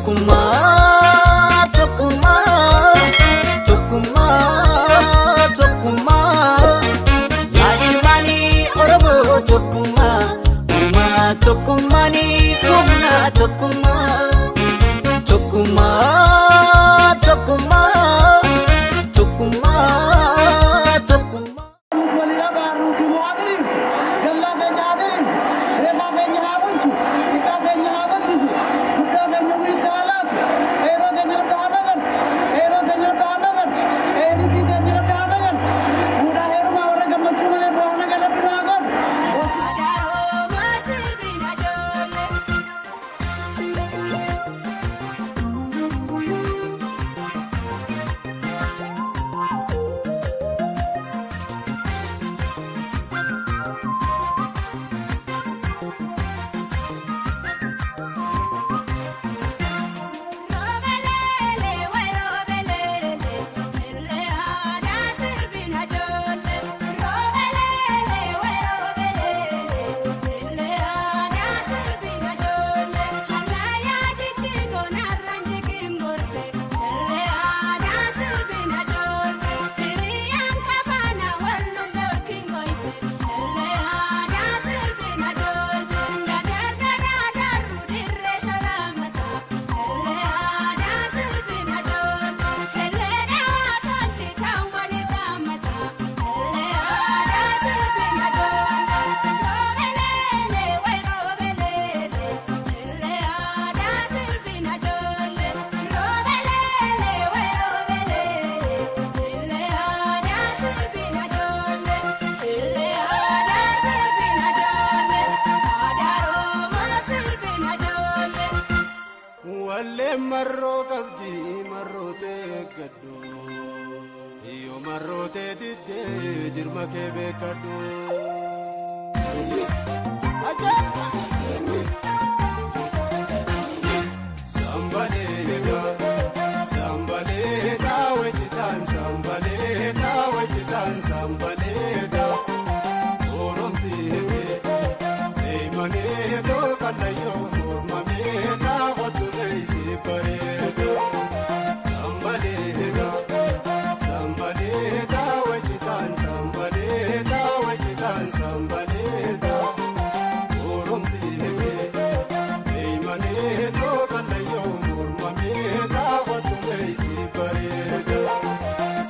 Tokkummaa, tokkummaa, tokkummaa, tokkummaa. Yaa ilmaanii Oromoo tokkummaa, uumaa tokkummaanii humna tokkummaa. Tokkummaa, tokkummaa, tokkummaa, tokkummaa. Marro qabdi marro te gaddu io marro te didde jirma ke bekaddu sambaleda sambaleda wechitan sambaleda wechitan sambaleda oromti hete eimane do kalayo mormameda Paredo, sambaleda, sambaleda, wechitan, sambaleda, wechitan, sambaleda. Oromti heke, eimanedo, kalayo murmameda, watu leisi paredo.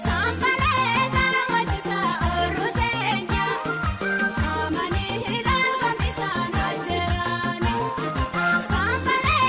Sambaleda, wechitan, orutenya, amani hilan kambisan ajerani. Sambaleda.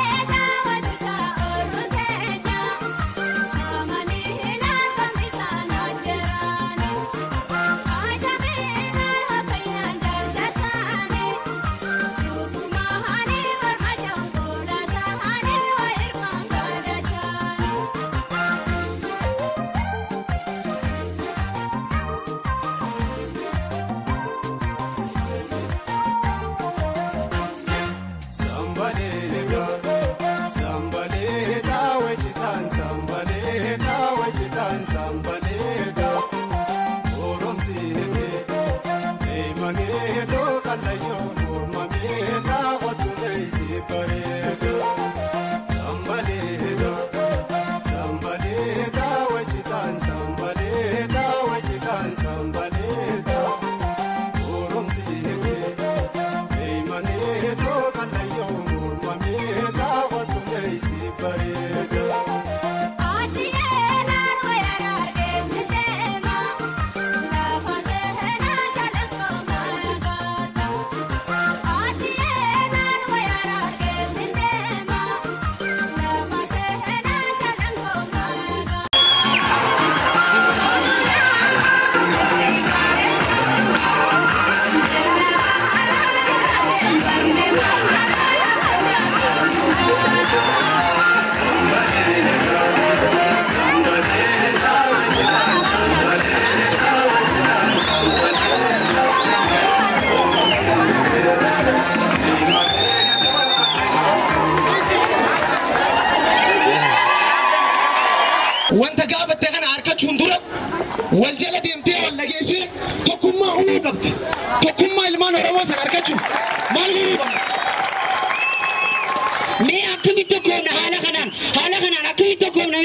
وانت قابت تغنى عركات شندورة والجلد يمتيع ولا جيسي تكما هو قبت تكما المان حواس عركات شن ما الغريب مي أكل akkamitti tokkoomna haala kanaan akkamitti tokkoomna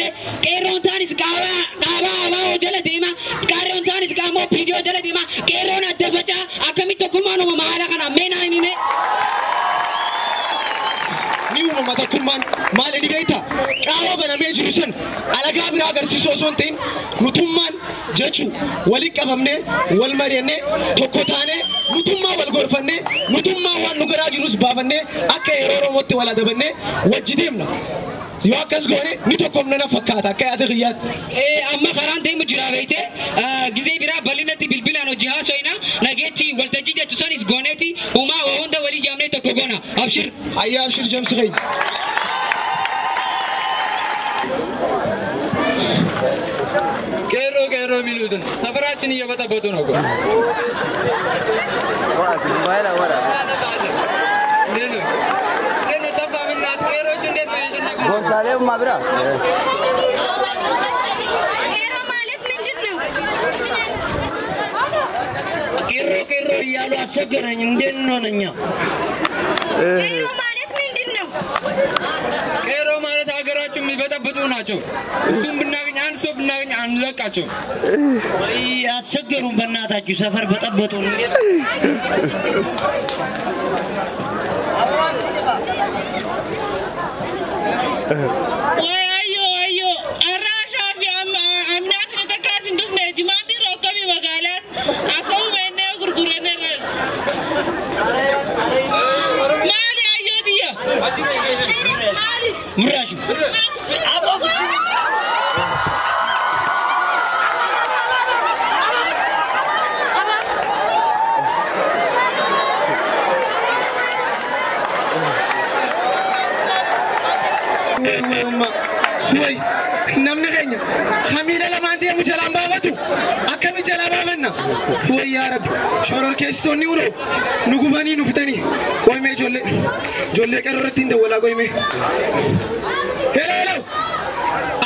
qeerroon taanis qaabaa jala deema qarreeon taanis qaamoo viidiyoo jala deema qeerroon adda facaa akkamitti tokkummaan uumama haala kanaan mee naa himime. Ni uumama tokkummaan maal inni beektaa qaama banamee jiru san alagaa biraa agarsiisuu osoo hin ta'in nutummaan jechuu walitti qabamnee wal mari'annee tokko taanee nutummaa wal gorfannee nutummaa waan nu garaa jirus baafannee akka yeroo Oromootti wal adabannee wajji deemna. Yoo akkas goone ni tokkomna na fakkaata akka yaada guyyaatti. Amma karaan deemu jira beekte gizee biraa bal'inatti bilbilaan hojii haasoyna nageetti waltajjii jettu sanis gooneeti uumaa hunda walii jaamnee tokko goona. Abshir. Ayyaa abshir jamsi keenya. Qeerroo miluutun safaraachin iyyabata botuun ogo. González Mabra. Qeerroo yaalu asagaran indenno nanya. Qeerroo ማለት ሀገራችን የሚበጠብጡ ናቸው። እሱም ብናገኝ አንድ ሰው ብናገኝ አንለቃቸው። ወይ አሰገሩን በእናታችሁ ሰፈር በጠበጡን። Ayo, arrasha fi amnak ne takas indus ne jimati rokabi Magaalaa aku menne gurgurene mali ayo dia mali Murash. Woi, namni keenya khamiila lamaan deemu jalaan baafatu akkami jalaa baafanna. Woi yaa Rabbi, shororkeessitoonni unoo nu gubanii nu fitanii qoyimee ijoollee qeerroo irratti hin dawwalaa qoyimee. Hello.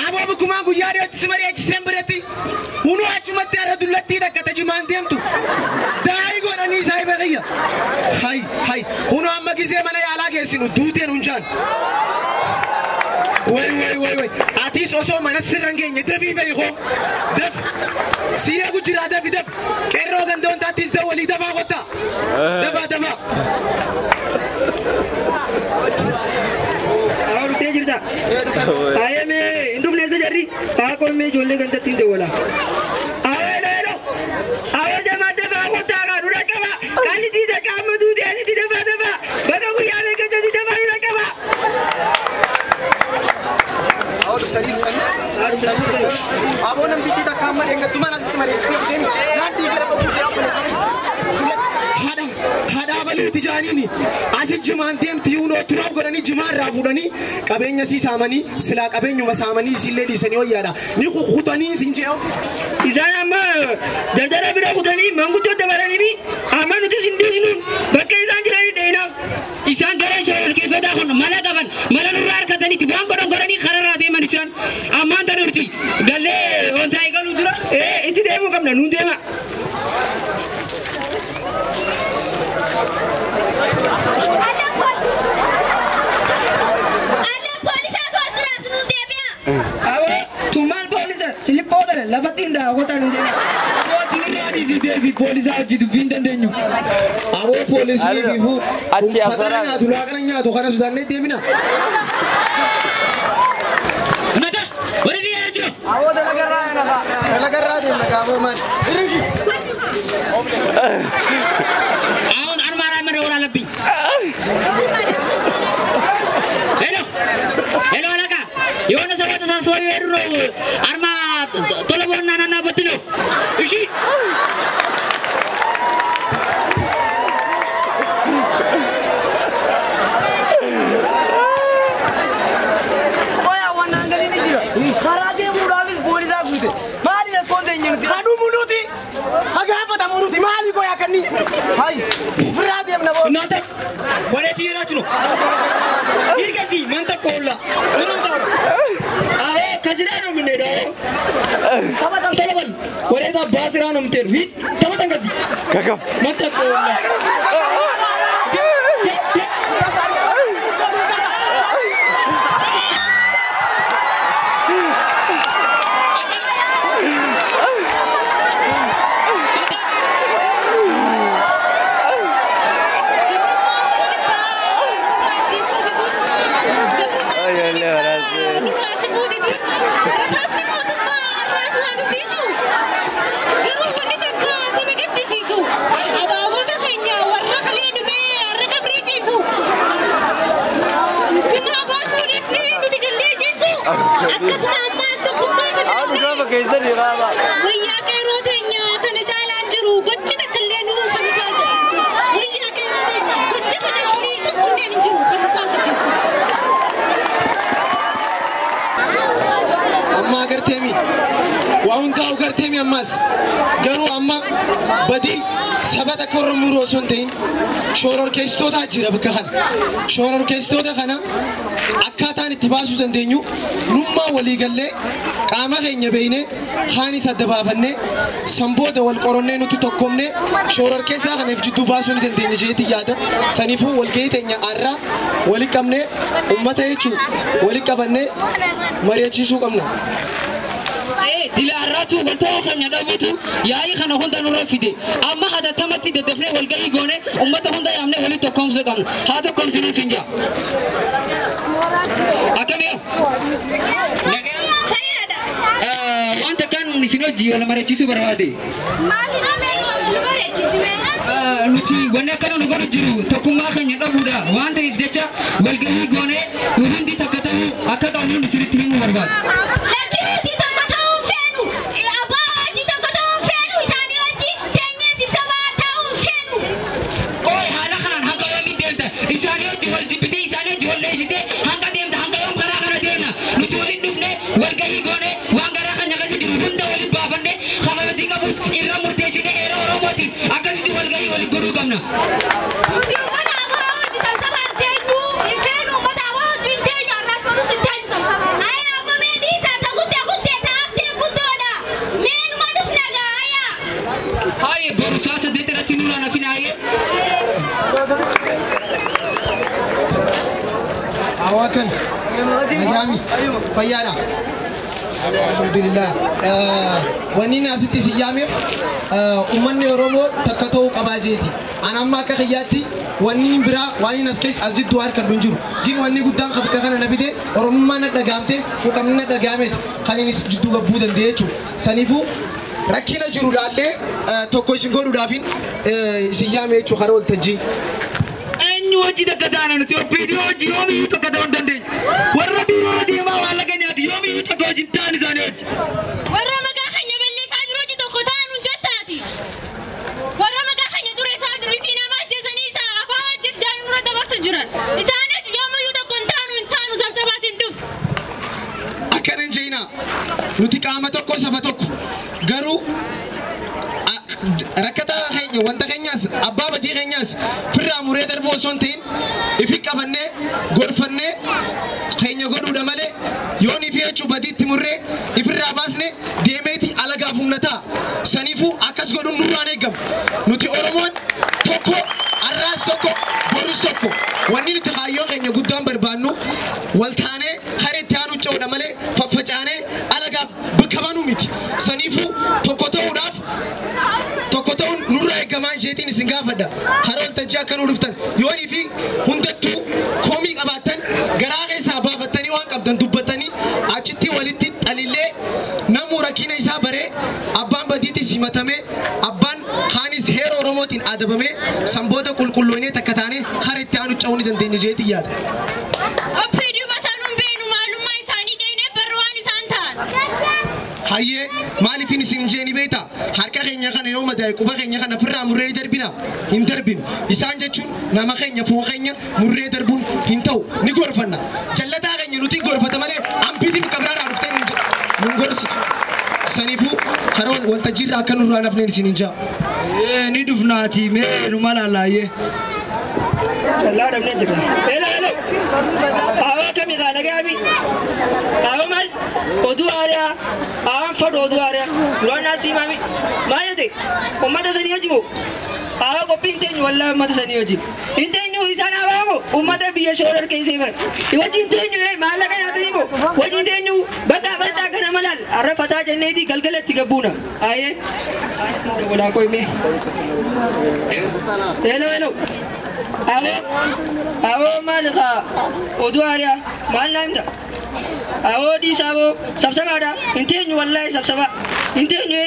Aboo bukkumaan guyyaa dhiyootti si mari'achiiseen biratti unoo achumatti har'a dullattii dhaqqata jimaan deemtu. Daa'ii godhanii isaa ifa qiyya. Hai, unoo amma gizee mana yaalaa geessinu duuteen hunchaan. Woi. Atis osoo mana sirrangeenya dafii beekoo daf siyaa gujiraa dafi daf qeerroo gandoon taatis dawwalii dafaa qotta dafaa. Awwaal dhufee jirta. Ayame indumne isa jarri haaqoo mee ijoollee gandatti hin dawwala. Awwaal jamaa dafaa qottaa kan dura qaba kan itti qaama duutee asitti dafaa bakka guyyaa beekatatti dafaa dura qaba. Aboo namti itti takkaan malee gaddumaan asis malee deemi naantii gara bakkuutti haadhaa baluutti jaaniini asi jimaan deemti unoo turaaf godhanii jimaa irraa fuudhanii qabeenya sii saamanii silaa qabeenyuma saamanii isillee dhiisanii wayyaadha ni kukutanii isin jee'u. Isaan amma daldala bira kutanii manguddoo dabalanii amma nuti sin dhiisnuun bakka isaan jiranii dheinaaf isaan gara shororkeeffataa kun mala qaban mala nurraa harkatanitti waan godhanii kararraa deeman isaan ammaan tan urti gallee wantaa eegaluu jira itti deemuu qabna nuun deema. Tummal polisa silippoota lafatti hundaa qotaa nuun deema. Deebi poolisa hojii dubbiin dandeenyu. Aboo poolisii biifuu fatana nyaatu laaqana nyaatu kana sodaannee deemina. Mata warri biyyaa jiru. Aboo dalagarraa deemna gaaboo maali. Awun armaara mana wala labbi. Hello alaka. Yoona sabata saaswari weerru arma tola bonna nana batino. Ishi. Karate muravis polisa gute. Mali na konde nyuti. Adu munuti. Hagafata munuti mali ko yakani. Hai. Frade amna bo. Nata. Wale tira chuno. Kirgati manta kolla. Mununta. Ahe kasirano mineda. Tabatan Tolabal. Wale ta basirano mteru. Hit. Tabatan kasi. Kaka. Manta kolla. nuti gallee jeesu akkasuma ammaas tokkummaa nuti Keessa Diraamaa. wayyaa qeerroo teenya kana caalaan jiru gochi takka illee nu kan isaan fakkeessu wayyaa qeerroo teenya gochi kana olii tokkolleen hin jiru kan isaan fakkeessu. Amma agarteemi waa hundaa agarteemi ammas garuu amma badii saba takka Oromoo osoo hin ta'in shororkeessitoota jira bakka kana shororkeessitoota kana akkaataan itti baasuu dandeenyu nummaa walii gallee qaama keenya beeknee haanis adda baafannee sanbooda wal qoronnee nuti tokkomnee shororkeessaa kanaaf jidduu baasuu ni dandeenya jeetii yaada saniifuu walgahii teenya har'aa walitti qabnee ummata jechuun walitti qabannee mari'achiisuu qabna. Dilaarraatu walta'uu keenya dhabuutu yaa'ii kana hunda nurra fide amma hatatamatti daddafnee walgahii goone ummata hunda yaamnee walitti tokkoomsuu qabna haa tokkoomsinuu siin jaa. Akkamiin? Wanta kan isin hojii wal mari'achiisuu barbaade. Nuti wanni akkana nu godhu jiru tokkummaa keenya dhabuudha waan ta'eef jecha walgahii goone nu hundi takka ta'uu akka qabnuun isinitti himuu barbaade. Awakan, Najami, Fayada. Alhamdulillah. Wani nasitti siyame ummanni Oromoo takka ta'uu qabaa jeeti. Ani amma akka kiyyaatti wanni biraa waan naskee as jidduu harka jiru. Gin wanni guddaan bakka kana na fide Oromummaa na dhagaamte hukamni na dhagaame kan inni jidduu gabbuu danda'e jechuudha. Saniifuu rakkina jiru dhaallee tokko isin godhuudhaafin siyyame jechuudha karaa waltajjii. Hojii takka taana nuti ofiidii hojii yoomiyyuu takka ta'uu hin dandeenye. Warra biiroo deemaa waan laga nyaati yoomiyyuu takka hojii hin taane isaanii hojii. Warra maqaa keenya balleessaa jiru hojii tokko ta'an hin jettaati. Warra maqaa keenya dureessaa jiru fi nama ajjeesanii isaa afaa ajjees jaanii nurra dabarsu jiran. Isaan hojii yoomiyyuu tokko hin taanu sabsabaas hin dhufu. Akkana hin jeena nuti qaama tokko saba tokko garuu rakkata keenya wanta keenyaas abbaa badii keenyaas firraa muree darbuu osoo hin ta'in ifi qabannee gorfannee keenya godhuudha malee yoon ifi jechuu badiitti murree ifirraa baasne deemeeti alagaaf humnataa saniifuu akkas godhuun nurraan eegamu nuti Oromoon tokko arraas tokko borus tokko wanni nuti kaayyoon keenya guddaan barbaannu waltaanee kareetti aanu ce'uudha malee faffacaanee alagaaf bakka banuu miti saniifuu tokko ta'uudhaaf tokko ta'uun nurra eegamaa isheetiin isin gaafadha karaa waltajjii akka nu dhuftan yoonii fi hundattuu koomii qabaattan garaa keessaa baafattanii waan qabdan dubbatanii achitti walitti xalillee namuu rakkina isaa baree abbaan badiitti simatamee abbaan kaanis heera Oromootiin adabamee sanboota qulqulloonee takka taanee karaa itti aanu ce'uu ni dandeenya jeetii yaada. Hayyee maaliifin isin jeeni beektaa harka keenya kana yoo madaa'e quba keenya kana firraa murree darbina hin darbinu isaan jechuun nama keenya foon keenya murree darbuun hin ta'u ni gorfanna jallataa keenya nuti gorfata malee ambiitiin kabiraarraa dhuftee nun gorsitu saniifuu karaa waltajjiirraa akka nurraa nafneen isin hin jaa. Ni dhufnaati mee numa laalaayyee. Jallaa dhabnee jirra. Hello. Awaa kami kana gaabi. Awaa maal oduu haaraa awaan fadhu oduu haaraa duraan asii maami maal jedhe ummata sanii hojii moo awaa qophii hin teenyu wallaahi ummata sanii hojii hin teenyu isaan awaa moo ummata biyya shoorar keessee bar hojii hin teenyu maallaqa nyaatanii moo hojii hin teenyu bakka barcaa kana malaal har'a fataa jenneeti galgalatti gabbuuna ayyee walaa qoyme hello Awo malika oduu haaraa maal naamta awo dhiisaabo sabsabaadha hin teenyu wallaahi sabsaba hin teenyu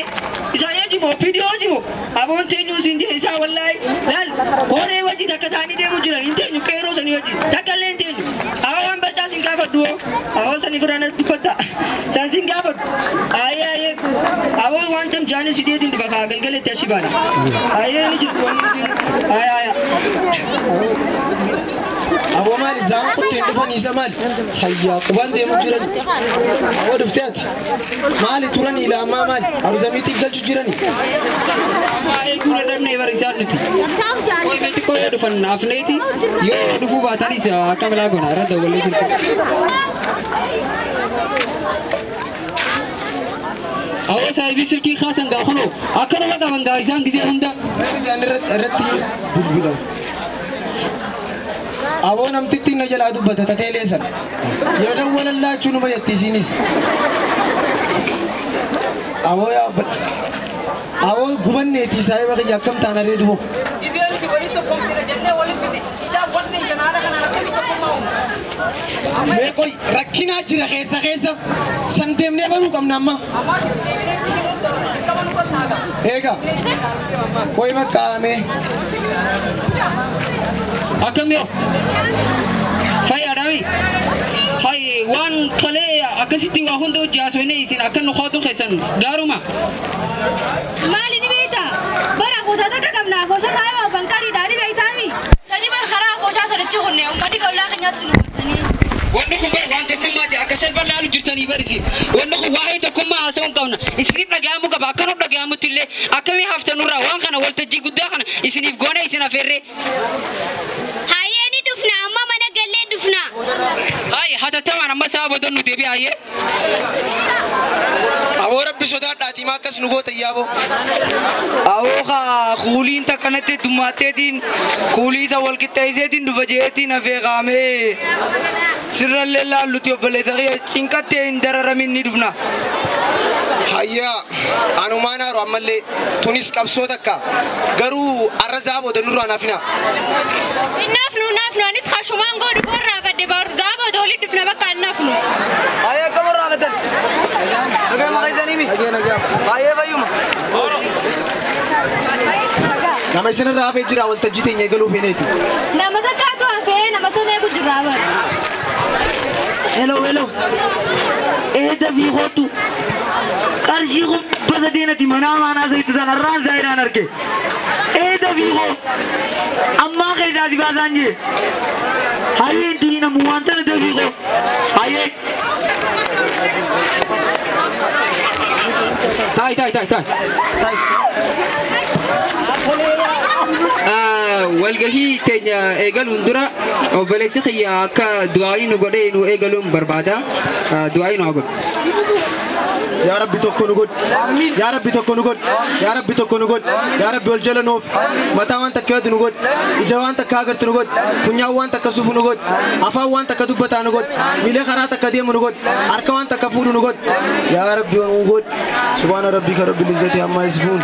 isaan hojii moo fidii hojii moo aboon teenyu siin jee isaa wallaahi laal horee wajji takka taanii deemu jiran hin teenyu qeeroo sanii hojii takka illee hin teenyu awo waan barcaa singgah dua. Hawaasa ni berana dipata. Saya singgah ayah. Awal wancam jani sudah itu dibakar galgal itu siapa? Ayah ni jual ayah. Abo mali zaman ko tendo pa ni zaman hayya ko bande mo jirani abo duftat mali turani ila ma mali aru zamiti gal jirani ay kula dan ne bari sarnuti ko meti ko yodu fan afneti yo dufu batani sa kamala gona rada wala sin awo sai bisil ki khasan ga khono akana waga banga isan gize hunda irratti bulbula abo nam titti na jala dubbata ta telesan yoda wala la chunu ma yattisinis abo ya abo gubanne ti sai ba ya kam tana redu Izelu ti wali to komtira janne wali fini isa wadne janara kana rakki to kuma me koy rakkina jira khesa santem ne baru kam namma amma devine ti mo to kaman ko naga ega koy makame akamyo fai adawi hai wan kale akasiti wa hundo jaswene isin akan khotu khesan garuma Mali ni beta. Bara ko tata ka kamna ko sa tayo bangkari dari beta mi. Sani bar khara ko sa sarchi khonne ummati ko la khanyat sunu sani. wanno ko bar wan Tokkummaa ti akasal balalu jirtani barisi wanno ko wahay Tokkummaa asan qawna isrib dagamu ka bakano dagamu tille akami haftanura wan kana waltaji gudda kana isinif gona isina ferre Hayeni dufna amma mana galle dufna. hay hata tawana masaba donu debi aye abo rabbi soda dati ma kas nugo tayabo Awo ka kulin ta kanate dumate din kuli sa wal kitaize din duvajeti na fegame sirralle la lutio bale sari cinkate indararamin ni dufna hayya anu mana ro amalle tunis qabso takka garu arrazabo de nuru anafina Nafnu anis khashuman go du borra badde bar zabo doli dufna baka nafnu. aya kamar rabadan daga magaizani mi aya bayuma nama isina rafe jira wal tajite nyegelu beneti Namata ka to afe namata ne gujrawa. hello da vi hotu karshi ko bazadina ti mana sai tana ran zaira narke da vi ho amma kai da bazanje haye dinina muwanta da vi ho haye tai walgahi tenya egal undura obelexi khiya ka duai no gode no egalum barbada duai no agol ya rabbi tokko nugod ya rabbi tokko nugod ya rabbi tokko nugod ya rabbi wal jala nof matawan takkad nugod ijawan takkagar nugod kunyawan takkasufu nugod afawan takkadubata nugod mile kharata kadem nugod arkawan takkafulu nugod ya rabbi wal nugod subhana rabbika rabbil izzati amma yasifun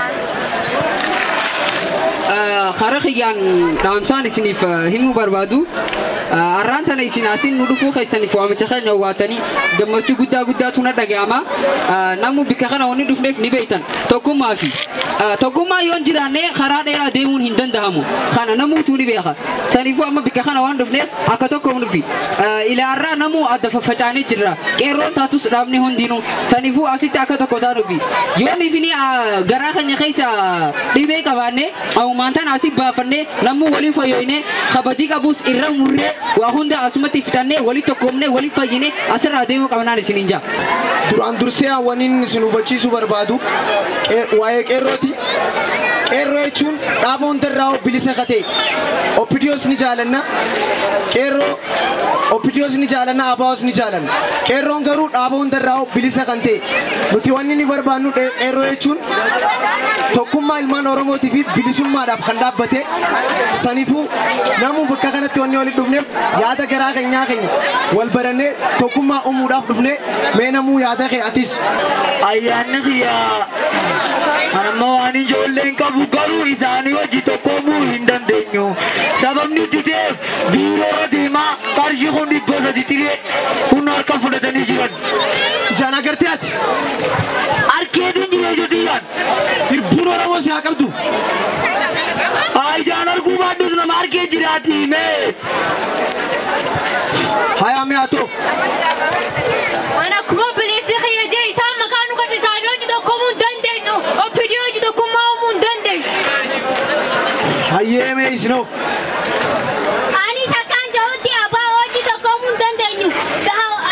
خارخيان دامسان إسنيف هم بربادو أرانتنا إسناسين ندفو خيساني فوام تخيل نواتني دمتو قدا تونا دعاما نامو بكخنا وني دفنك نبيتان Tokkummaa fi Tokkummaa yoon jiraanne karaa dheeraa deemuun hin danda'amu kana namuu tuuni beeka saniifuu amma bikka kana waan dhufneef akka tokko nufi ilaarraa namuu adda faffacaanee jirra qeerroon taatus dhaabni hundinuu saniifuu asitti akka tokko taanufi yoon ifini garaa keenya keessa dhibee qabaanne awumaantaan asii baafannee namuu walii fayyooyne kabadii qabuus irra murree waa hunda asumatti fitannee walii tokkoomne walii fayyine asirraa deemuu qabnaan isiniin jaa. Duraan dursee hawwaniin isin hubachiisuu barbaadu waa'ee qeerrooti. Qeerroo jechuun dhaaba hundarraa bilisa katee oppidiyoos ni jaalanna qeerroo oppidiyoos ni jaalanna abaawos ni jaalanna qeerroon garuu dhaaba hundarraa bilisa kan ta'e nuti wanni ni barbaannu qeerroo jechuun tokkummaa ilmaan Oromootii fi bilisummaadhaaf kan dhaabbate saniifuu namuu bakka kanatti wanni walitti dhufneef yaada garaa keenyaa keenya wal barannee tokkummaa uumuudhaaf dhufne mee namuu yaada kee atis ayyaanni kiyyaa anamma waan ijoolleen qabu garuu isaanii hojii tokkoomuu hin dandeenyu sababni itti ta'eef biiroo deemaa qarshii kun dhibba sadi tiree kun harka fudhatanii jiran ijaan agartee ati harkeetiin jiree jedhiyyaan dirbuun Oromoo si haa qabdu ijaan arguu baadduus nama harkee jiraati mee haya mee haa ta'u Yeemee isinoo. Ani sakkaan ja'utti abbaa hojii tokko mun dandeenyu.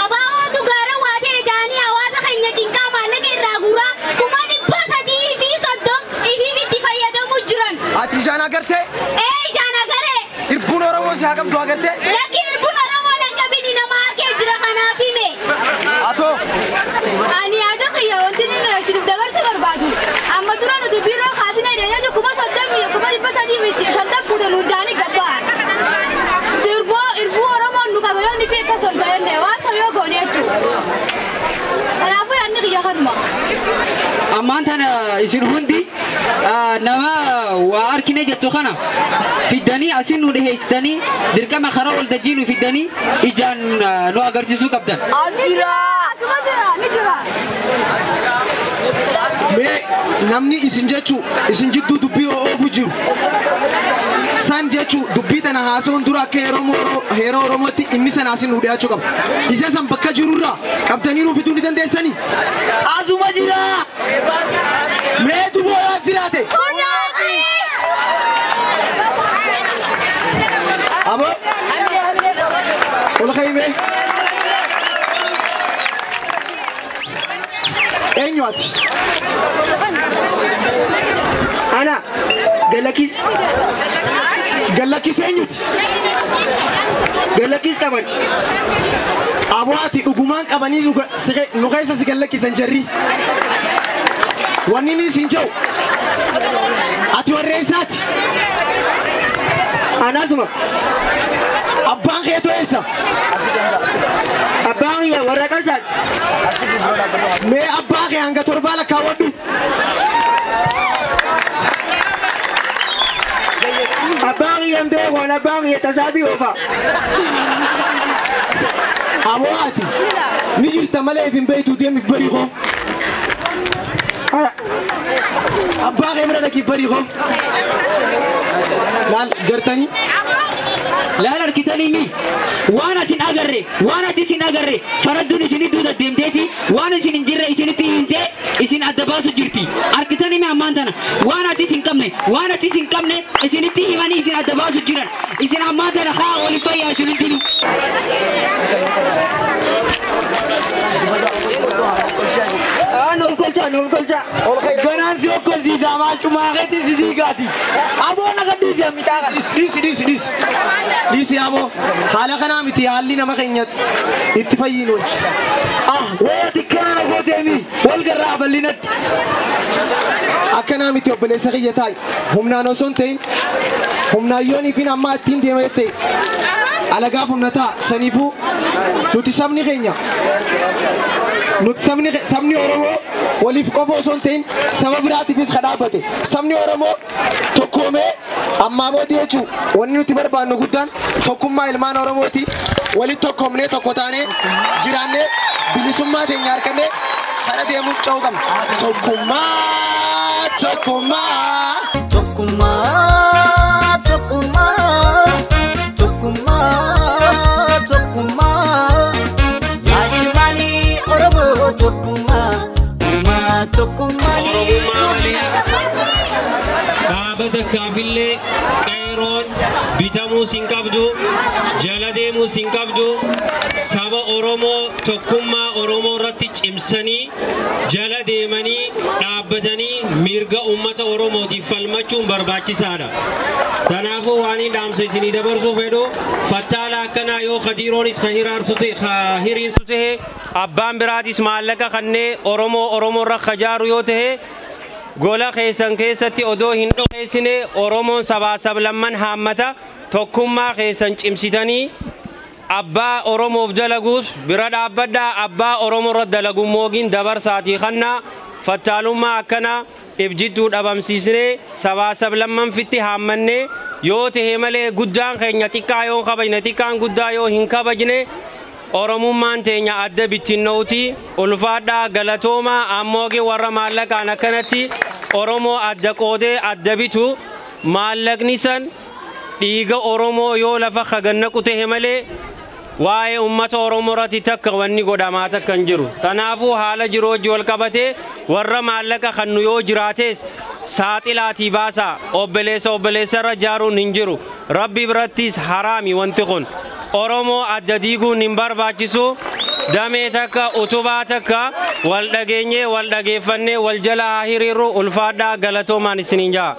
Abbaa hootu gaara waatee jaanii hawaasa keenya cinqaa maallaqa irraa guuraa kuma 330 itti fayyadamu jiran. Ati ijaan agartee? Ijaan agaree. Irbuun Oromoo si hagamtu agartee? Lakki irbuun Oromoo nan qabini nama harkee jira kanaaf hime. Atoo. Ani yaada kiyya wanti inni isiniif dabarsu barbaadu. Amma dura nuti biiroo kaabinaa dheeraa kuma 350 fuudhan hundaanii gabbaa. Irbuu Oromoon nu qaba yoo inni fi akka sol ta'e waan sa yoo goone jechuudha. Kanaafuu yaadni kiyya kanuma. Ammaan tana isin hundi nama waa arkine jettu kana fiddanii asin nu dhiheessitanii dirqama karaa waltajjii nu fiddanii ijaan nu agarsiisuu qabdan. Asuma jira ni jira. Mee namni isin jechuu isin jidduu dubbii oofu jiru. San jechuu dubbii tana haasawuun dura akka heeroo Oromootti inni sana asin nu dhiyaachuu qaba. Isa san bakka jirurraa qabdanii nuuf fiduu ni dandeessanii? Asuma jira. Mee duboo yoo as jiraate? Abo? Ol kaa'imee? Eenyu ati? Ana galakis eenyuti? galakis qaban. Abo ati dhugumaan qabanii nu keessa si gallakisan jarri. Wanni ni isin jiru. Ati warreessaati. Anasuma. Abbaan keetu eessa? Abbaan kiyya warra Qarsaati. Mee abbaa kee hanga torbaa lakkaawwadhu. Abbaan kiyya hin beekoon abbaan kiyya tasaabii oofa. Aboo ati ni jirta malee hin beektu deemiif barii koo. Abbaa kee bira dhaqii barii koo. Laal gartanii. Laal harkitanii mi waan ati isin agarre faradduun isin duuda deemteeti waan isin hin jirre isinitti himtee isin adda baasu jirti. Harkitanii mi ammaan tana waan ati isin qabne isinitti himanii isin adda baasu jiran isin ammaan tana haa waliin fayyaa isin jiru. Nuuf kolcha. Ganaan si okkolsiisaa maal cumaakeetiin si diigaati. Aboo na gadhiisi ammiidhaa. Dhiisi aboo haala kanaa miti haalli nama keenya itti fayyiin hojii. Wayyaa xiqqaa na gooteemi wal garraa bal'inatti. Akkanaa miti obboleessa kiyya taa'i humnaan osoo hin ta'in humnaayyoonii fi amma ittiin deema jettee alagaaf humna ta'a saniifuu nuti sabni keenya. Sabni Oromoo waliif qofa osoo hin ta'in saba biraatiifis kadhaabate. Sabni Oromoo tokkoomee ammaa booda jechuun wanni nuti barbaannu guddaan tokkummaa ilmaan Oromooti. Walitti tokkoomnee tokko taanee jiraannee bilisummaa teenya harkannee kana deemuuf ce'uu qabna. Dhaabata kaafillee qeeroon bitamuu sin qabdu jala deemuu sin qabdu saba Oromoo tokkummaa Oromoo irratti cimsanii jala deemanii dhaabbatanii mirga uummata Oromootiif falmachuun barbaachisaadha. Kanaafuu waan dhaamsa isinii dabarsuu fedhu fattaala akkanaa yoo kadiiroonis hiriirsu ta'e abbaan biraatis maallaqa kannee Oromoo irra kajaaru yoo ta'e gola keessan keessatti odoo hin dhokeessine Oromoon sabaa sablamman haammata tokkummaa keessan cimsitanii abbaa Oromoof dalaguus bira dhaabbadhaa abbaa Oromoo irra dalagu moogiin dabarsaatii kannaa fattaalummaa akkana ibjittuu dhabamsiisnee sabaa sablamman fitti haammannee yoo ta'e malee guddaan keenya xiqqaa yoo kabajne xiqqaan guddaa yoo hin kabajne Oromummaan teenya adda bittinnooti ulfaadhaa galatoomaa ammoogi warra maallaqaan akkanatti Oromoo adda qoodee adda bitu maallaqni san dhiiga Oromoo yoo lafa kaganna qutee malee waa'ee uummata Oromoo irratti takka wanni godhamaa takka hin jiru. Kanaafuu haala jiru hojii wal qabatee warra maallaqa kannu yoo jiraates saaxilaatii baasaa obboleessa irra jaaruun hin jiru rabbi birattis haraami wanti kun Oromoo adda diiguun hin barbaachisu damee takka utubaa takka wal dhageenyee wal dhageeffannee wal jala hiriirru ulfaadhaa galatoomaan isiniin jaa.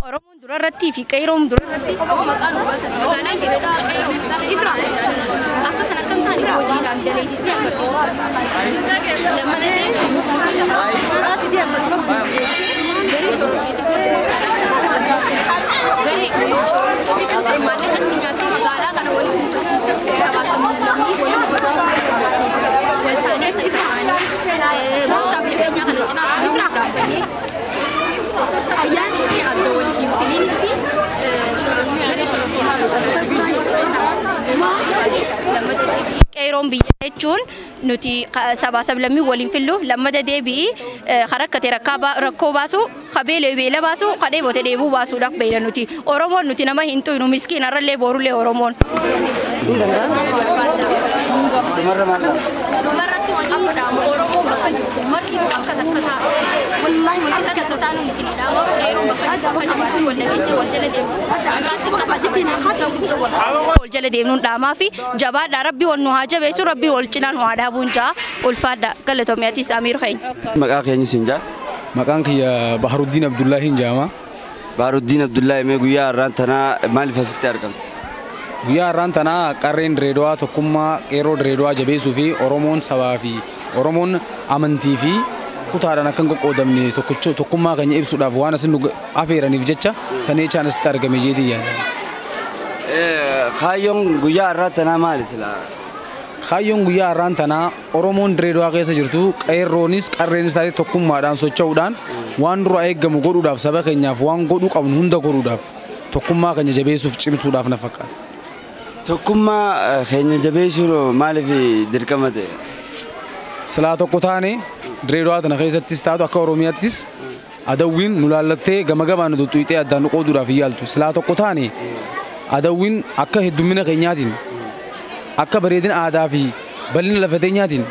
Oromoon durarratti fi qeeroon durarratti maqaan magaalaa keessa ifraa akka sana kan taane hojiidhaan daleessisee agarsiisu. Lammalee akkasii akkasumas garee shoroo keessatti maallee kan nyaatee magaalaa kana waliin sabaasamuun lammii waliin waltaanee ta'anii bocaa biyya keenyaa kana cinaa ifraa dhaabbannee ayyaanni fi adda waliin simfiniitti garee shoroo keessatti qeeroon biyya jechuun nuti sabaa sablammii waliin fillu lammata deebi'i harakkate rakkoo baasu qabeelee beela baasu qadee bote deebuu baasuudhaaf beela nuti Oromoon nuti nama hin tuynu miskiin arrallee boorullee Oromoon. Marratti waliin dhaamu Oromoon bakka jirtu marti akka tasfataa wallahi wanti tasfataa nu isin dhaamu qeeroon bakka jabaatu wal jala deemu wal jala deemnuun dhaamaa fi jabaadha rabbi wannu haa jabeessu rabbi wal cinaan haa dhaabuun jaa ulfaadha galatoomiyaatis amiir keenya. Maqaa keenya siin jaa? Maqaan kiyya Baharuddin Abdullahi jaama. Baharuddin Abdullahi mee guyyaa har'aan tanaa maaliif asitti argamte? Guyyaa har'aan tanaa Qarreen Dirree Dhawaa tokkummaa qeerroo Dirree Dhawaa jabeessuu fi Oromoon sabaa fi Oromoon amantii fi kutaadhaan akka hin qoqqoodamne tokkummaa keenya ibsuudhaaf waan asin afeeraniif jecha sanee chaan asitti argame jeetii yaada. Kaayyoon guyyaa har'aa tanaa maali silaa? Kaayyoon guyyaa har'aan tanaa Oromoon Dirree Dhawaa keessa jirtu qeerroonis qarreenis taatee tokkummaadhaan socho'uudhaan waan dura eeggamu godhuudhaaf saba keenyaaf waan godhuu qabnu hunda godhuudhaaf tokkummaa keenya jabeessuuf cimsuudhaaf na fakkaata. Tokkummaa keenya jabeessuun maaliif dirqama ta'e? Silaa tokko taane Dirree Dhawaa tana keessattis taatu akka Oromiyaattis adawwiin nu laallattee gama gamaan nu tuttuutee addaan nu qooduudhaaf yaaltu. Silaa tokko taane adawwiin akka heddummina keenyaatiin akka bareedina aadaa fi bal'ina lafa teenyaatiin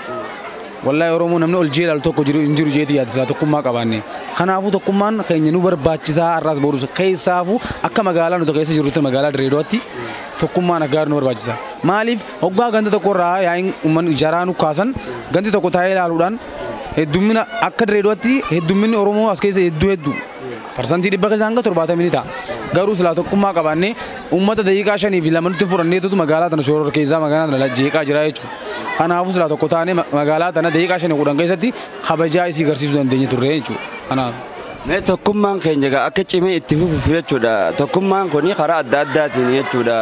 wallahi Oromoo namni ol jeelal tokko jiru hin jiru jeetii yaada silaa tokkummaa qabaanne. Kanaafuu tokkummaan keenya nu barbaachisaa har'aas boruus keessaafuu akka magaalaa nuti keessa jirrutti magaalaa Dirree Dhawaatti tokkummaan akka nu barbaachisa. Maaliif hoggaa ganda tokko irraa yaa'iin uummanni jaraa nu kaasan ganti tokko taa'ee ilaaluudhaan heddummina akka Dirree Dhawaatti heddumminni Oromoo as keessa hedduu parsantii dhibba keessa hanga 70 ta'a. Garuu silaa tokkummaa qabaannee uummata daqiiqaa 5 fi 2 fudhanneetu magaalaa tana shooror keessaa magaalaa tana jeeqaa jira jechuudha. Kanaafuu silaa tokko taanee magaalaa tana daqiiqaa 5 10 keessatti kabajaa isii agarsiisuu dandeenya turre jechuudha. Kanaaf. Mee tokkummaan keenya akka cimee itti fufuuf jechuudha. Tokkummaan kun karaa adda addaatiin jechuudha.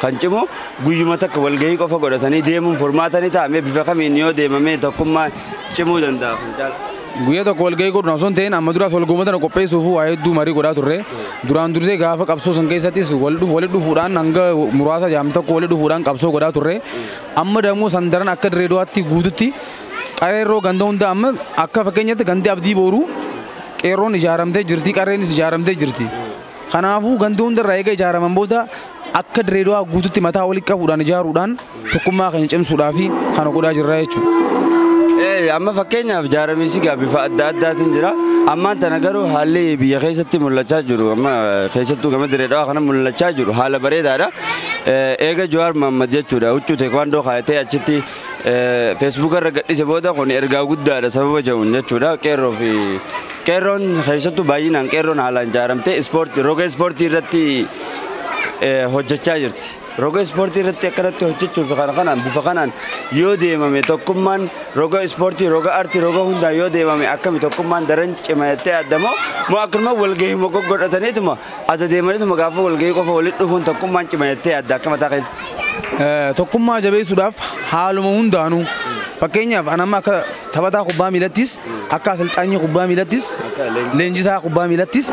Kan cimu guyyuma takka walgahii qofa godhatanii deemuun furmaatanii taa'amee bifa kamiin yoo deemamee tokkummaa cimuu danda'a. Guyyaa tokko walgahii godhuna osoo hin ta'in amma duraas walgahii qopheessuuf waa hedduu marii godhaa turre. Duraan dursee gaafa qabsoo san keessattis walitti dhufuudhaan hanga muraasa jaam tokko walitti dhufuudhaan qabsoo godhaa turre. Amma dammoo san daran akka Dirree Dhawaatti guututti qeerroo ganda hunda amma akka fakkeenyatti gandi abdii booruu qeerroon ijaaramtee jirti qarreenis ijaaramtee jirti. Kanaafuu gandi hundarraa eega ijaaraman booda akka Dirree Dhawaa guututti mataa walitti qabuudhaan ijaaruudhaan tokkummaa keenya cimsuudhaaf kana godhaa jirra jechuudha. Amma fakkeenyaaf ijaaramiinsi bifa adda addaatiin jira. Ammaan tana garuu haalli biyya keessatti mul'achaa jiru. Amma keessattuu gama Dirree Dhawaa kana mul'achaa jiru. Haala bareedaadha. Eega Jawaar Mohaammed jechuudha. Huccuu teekwaandoo kaayatee achitti feesbuuka irra gadhiise booda kun ergaa guddaadha sababa jedhuun jechuudha. Qeerroon keessattuu baay'inaan qeerroon haalaan ijaaramtee roga ispoortii irratti hojjechaa jirti. Roga ispoortii irratti akkanatti hojjechuuf kanaan bifa kanaan yoo deemame tokkummaan roga ispoortii roga artii roga hundaa yoo deemame akkami tokkummaan daran cimattee addamoo moo akkuma walgahii moo godhataniituma adda deemaniituma gaafa walgahii qofa walitti dhufuun tokkummaan cimattee adda akka mataa keessatti. Tokkummaa jabeessuudhaaf haaluma hundaanuu fakkeenyaaf anamma akka taphataa kubbaa miilattis akka asalxaanyii kubbaa miilattis leenjisaa kubbaa miilattis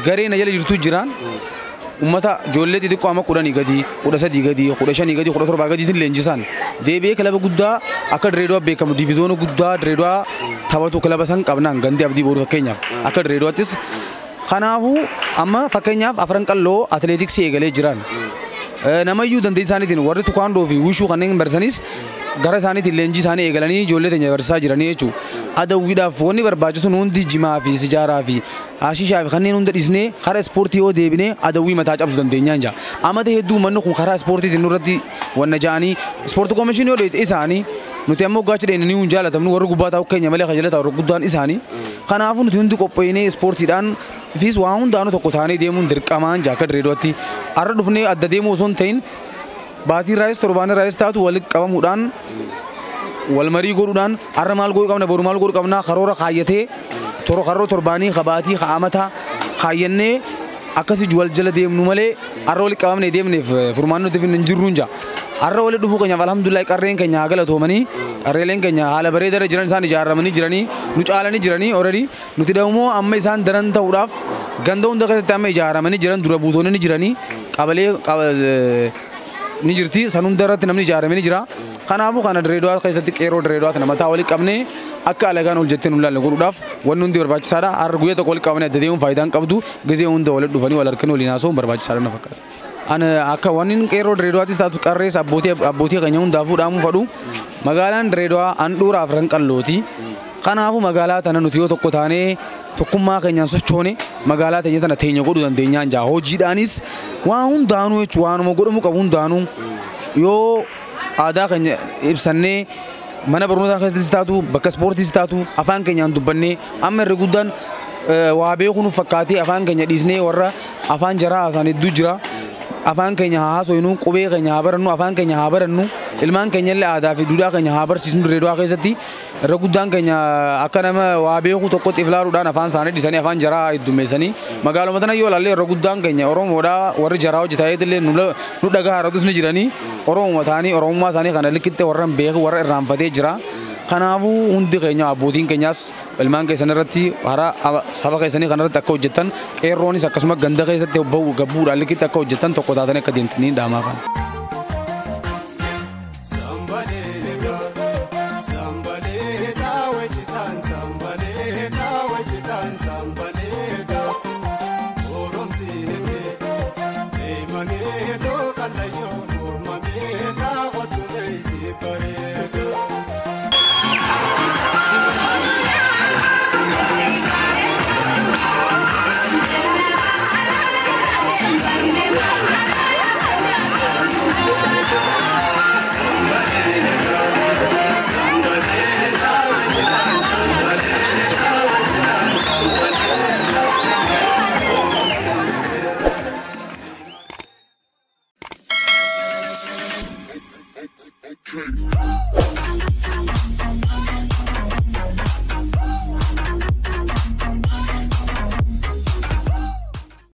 garee na jala jirtu jiraan. Ummata ijoollee xixiqqoo amma 10 gadi 13 gadi 15 gadi 17 gadiitiin leenjisan deebi'ee kilaba guddaa akka Dirree Dhawaa beekamu diviizoona guddaa Dirree Dhawaa taphatu kilaba san qabnaan gandi abdii booruu fakkeenyaaf akka Dirree Dhawaattis kanaafuu amma fakkeenyaaf afran qalloo atileetiksii eegalee jiran namayyuu dandeettii isaaniitiin warri tukaandoo fi wushuu kanneen barsanis gara isaaniitiin leenjii isaanii eegalanii ijoollee teenya barsiisaa jiranii jechuudha. Adawwiidhaaf wanni barbaachisu hundi jimaa fi sijaaraa fi hashiishaa fi kanneen hunda dhisnee karaa ispoortii yoo deebinee adawwii mataa cabsuu dandeenya jira. Amata hedduu manni kun karaa ispoortiitiin nurratti wanna ja'anii ispoortii koomishinii yoo isaanii nuti ammoo gaachi dheeni hin jaalatamnu warri gubbaa taa'u keenya malee kajalata warri guddaan isaanii. Kanaafuu nuti hundi qopheeyinee ispoortiidhaan fiis waa hundaanuu tokko taanee deemuun dirqamaan jaa akka Dirree Dhawaatti har'a dhufnee adda deemuu osoo hin ta'in baatii raayis torbaan raayis taatu walitti qabamuudhaan wal marii godhuudhaan har'a maal godhuu qabna boru maal godhuu qabna karoora kaayyatee karoora torbaanii kabaatii kaa'amata kaayyannee akkasii wal jala deemnu malee har'a walitti qabamnee deemneef furmaan nuti hin jirruun jaa. Har'a walitti dhufuu keenyaaf alhamdulillah qarreen keenya galatoomanii qarreeleen keenya haala bareedaa jiran isaan ijaaramanii jiranii nu caalanii jiranii already nuti dammoo amma isaan daran ta'uudhaaf ganda hunda keessatti amma ijaaramanii jiran dura buutonni jiranii qabalee ni jirti san hunda irratti namni ijaarame ni jira kanaafuu kana Dirree Dhawaa keessatti qeerroo Dirree Dhawaa nama taa walitti qabnee akka alagaan ol jettee nu ilaalle godhuudhaaf wanni hundi barbaachisaadha har'a guyyaa tokko walitti qabnee adda deemuun faayidaan qabdu gizee hunda walitti dhufanii wal harkanii waliin haasa'uun barbaachisaadha na fakkaata. Ana akka wanni qeerroo Dirree Dhawaatis taatu qarrees abbootii keenya hundaafuu dhaamuu fadhu magaalaan Dirree Dhawaa handhuuraaf ranqallooti kanaafuu magaalaa tana nuti yoo tokko taanee tokkummaa keenyaan sochoone magaalaa teenya tana teenya godhuu dandeenyaan jaa hojiidhaanis waan hundaanuu jechuun waanuma godhamuu qabu hundaanuu yoo aadaa keenya ibsannee mana barnootaa keessattis taatu bakka ispoortiis taatu afaan keenyaan dubbannee amma irra guddaan waa beekuun fakkaatee afaan keenya dhiisnee warra afaan jaraa haasaan hedduu jira afaan keenya haa haasofnu qubee keenya haa barannu afaan keenya haa barannu ilmaan keenya illee aadaa fi duudhaa keenya haa barsiisnu Dirree Dhawaa keessatti irra guddaan keenya akka nama waa beeku tokkotti iflaaluudhaan afaan isaanii dhiisanii afaan jaraa heddummeessanii magaaluma tana yoo ilaalle irra guddaan keenya Oromoodhaa warri jaraa hojjetaayeetillee nu dhagaa haratus ni jiranii Oromoo ta'anii Oromummaa isaanii kana likkitte warra hin beeku warra irraanfatee jira. Kanaafuu hundi keenya abbootiin keenyaas ilmaan keessan irratti hara saba keessanii kanarratti akka hojjetan qeerroonis akkasuma ganda keessatti gabbuudhaan likkitti akka hojjetan tokko taatanii akka deemtanii dhaamaa kan. Okay.